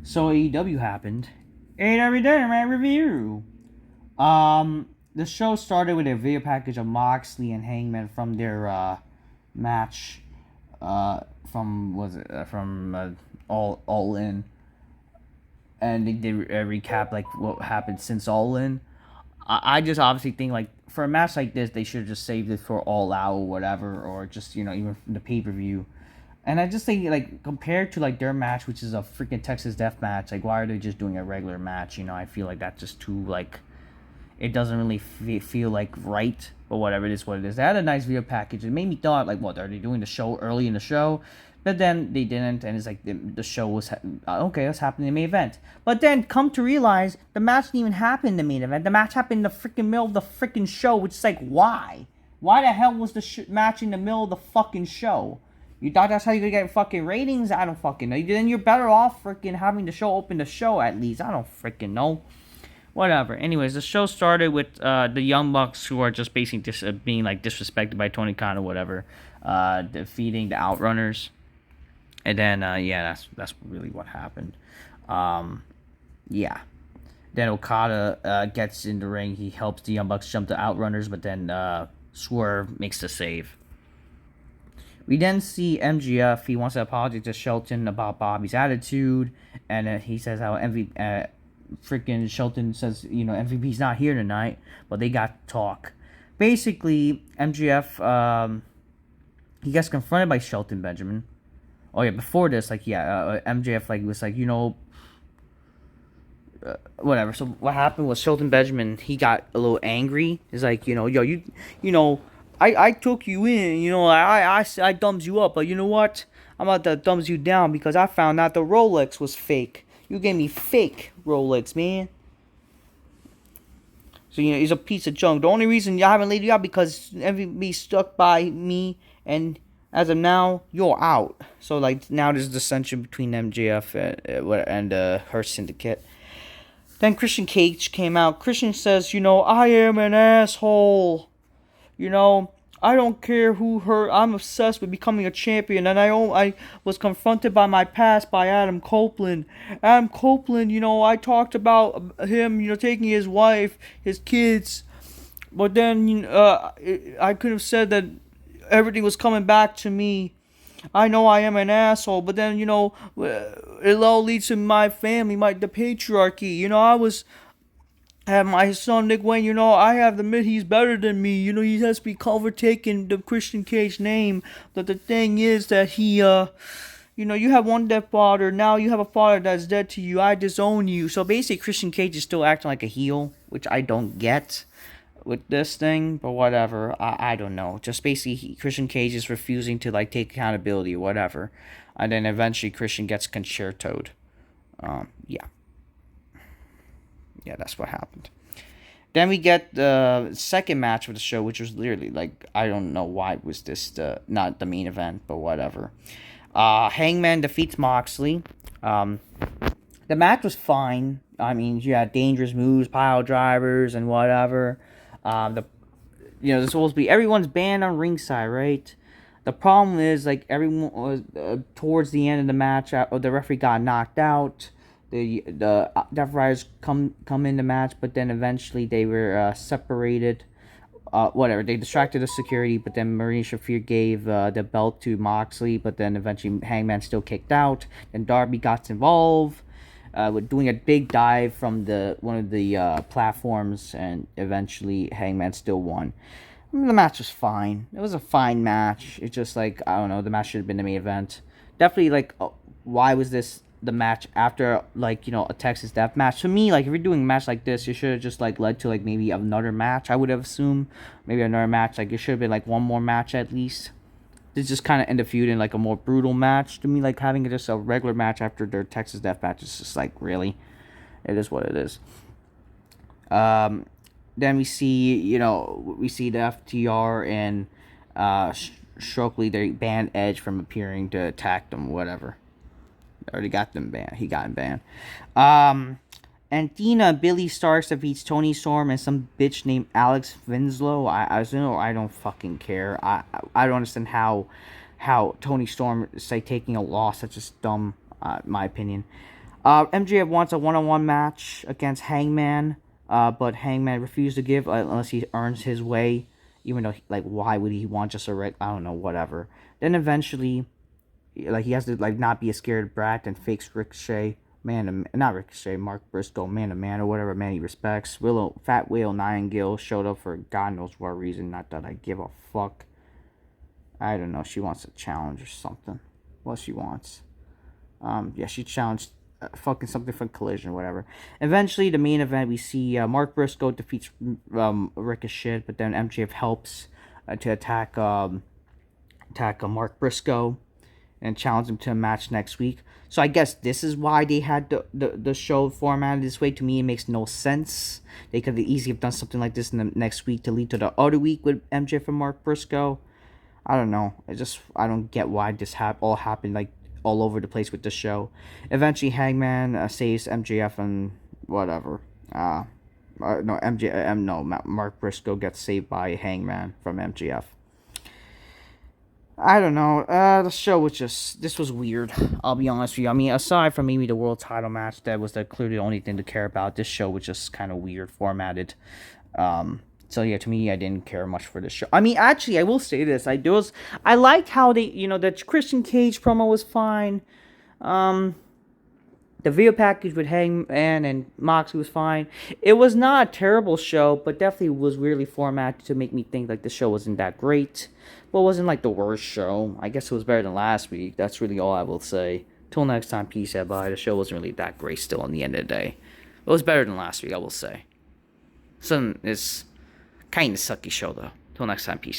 So AEW happened. AEW Dynamite review. The show started with a video package of Moxley and Hangman from their match. From was it from All In, and they did a recap like what happened since All In. I just obviously think like for a match like this, they should have just saved it for All Out or whatever, or just even the pay per view. And I just think like compared to like their match, which is a freaking Texas Death Match, like why are they just doing a regular match? I feel like that's just too like it doesn't really feel like right. But whatever, it is what it is. They had a nice video package. It made me thought like, what are they doing the show early in the show? But then they didn't, and it's like the show was okay. What's happening in the main event? But then come to realize the match didn't even happen in the main event. The match happened in the freaking middle of the freaking show, which is like why? Why the hell was the match in the middle of the fucking show? You thought that's how you could get fucking ratings? I don't fucking know. Then you're better off freaking having the show open the show at least. I don't freaking know. Whatever. Anyways, the show started with the Young Bucks, who are just basically being like disrespected by Tony Khan or whatever, defeating the Outrunners, and then that's really what happened. Yeah. Then Okada gets in the ring. He helps the Young Bucks jump the Outrunners, but then Swerve makes the save. We then see MGF. He wants to apologize to Shelton about Bobby's attitude, and he says how freaking Shelton says, MVP's not here tonight, but they got to talk. Basically, MGF, he gets confronted by Shelton Benjamin. Oh yeah, before this, MJF was like, whatever. So what happened was Shelton Benjamin, he got a little angry. He's like, I took you in, I thumbs you up, but you know what? I'm about to thumbs you down because I found out the Rolex was fake. You gave me fake Rolex, man. So, he's a piece of junk. The only reason y'all haven't laid you out because MVP stuck by me, and as of now, you're out. So, like, now there's dissension between MJF and her syndicate. Then Christian Cage came out. Christian says, I am an asshole. I don't care who hurt. I'm obsessed with becoming a champion. And I was confronted by my past by Adam Copeland. Adam Copeland, I talked about him, taking his wife, his kids. But then, I could have said that everything was coming back to me. I know I am an asshole, but then, it all leads to my family, the patriarchy. Have my son Nick Wayne, I have to admit he's better than me. He has to be overtaken the Christian Cage name. But the thing is that he, you have one dead father. Now you have a father that's dead to you. I disown you. So basically, Christian Cage is still acting like a heel, which I don't get with this thing. But whatever. I don't know. Just basically, Christian Cage is refusing to take accountability or whatever. And then eventually, Christian gets concertoed. Yeah. Yeah, that's what happened. Then we get the second match of the show, which was literally I don't know why was this not the main event, but whatever. Hangman defeats Moxley. The match was fine. I mean, you had dangerous moves, pile drivers, and whatever. There's supposed to be everyone's banned on ringside, right? The problem is everyone was towards the end of the match. The referee got knocked out. The Death Riders come in the match, but then eventually they were separated. Whatever, they distracted the security, but then Marina Shafir gave the belt to Moxley, but then eventually Hangman still kicked out. Then Darby got involved with doing a big dive from one of the platforms, and eventually Hangman still won. The match was fine. It was a fine match. It's just I don't know, the match should have been the main event. Definitely why was this the match after a Texas Death Match? To me, if you're doing a match like this, you should have just led to maybe another match. I would have assumed maybe another match. It should have been one more match at least. This just kind of end the feud in a more brutal match to me. Having just a regular match after their Texas Death Match is just really, it is what it is. Then we see the FTR and Stokely. They banned Edge from appearing to attack them. Whatever. Already got them banned. He got him banned. And Billy Starks defeats Tony Storm and some bitch named Alex Winslow. I don't fucking care. I don't understand how Tony Storm is taking a loss. That's just dumb, in my opinion. MJF wants a one-on-one match against Hangman, but Hangman refused to give unless he earns his way. Even though, like, why would he want just a I don't know, whatever. Then eventually, like, he has to, like, not be a scared brat and fakes Ricochet, not Ricochet, Mark Briscoe, man to man, or whatever man he respects. Fat Whale Nightingale showed up for God knows what reason. Not that I give a fuck. I don't know. She wants a challenge or something. What she wants. Yeah, she challenged fucking something from Collision or whatever. Eventually, the main event, we see Mark Briscoe defeats Ricochet, but then MJF helps to attack Mark Briscoe and challenge him to a match next week. So I guess this is why they had the show formatted this way. To me, it makes no sense. They could have easily have done something like this in the next week to lead to the other week with MJF and Mark Briscoe. I don't know. I don't get why this all happened like all over the place with the show. Eventually, Hangman saves MJF and whatever. Mark Briscoe gets saved by Hangman from MJF. I don't know. The show was this was weird. I'll be honest with you. I mean, aside from maybe the world title match, that was clearly the only thing to care about. This show was just kind of weird formatted. So yeah, to me, I didn't care much for this show. I mean, actually, I will say this: I liked how the Christian Cage promo was fine. The video package with Hangman and Moxley was fine. It was not a terrible show, but definitely was weirdly formatted to make me think like the show wasn't that great. But it wasn't like the worst show. I guess it was better than last week. That's really all I will say. Till next time, peace out, bye. The show wasn't really that great still in the end of the day. It was better than last week, I will say. So it's kind of sucky show though. Till next time, peace out.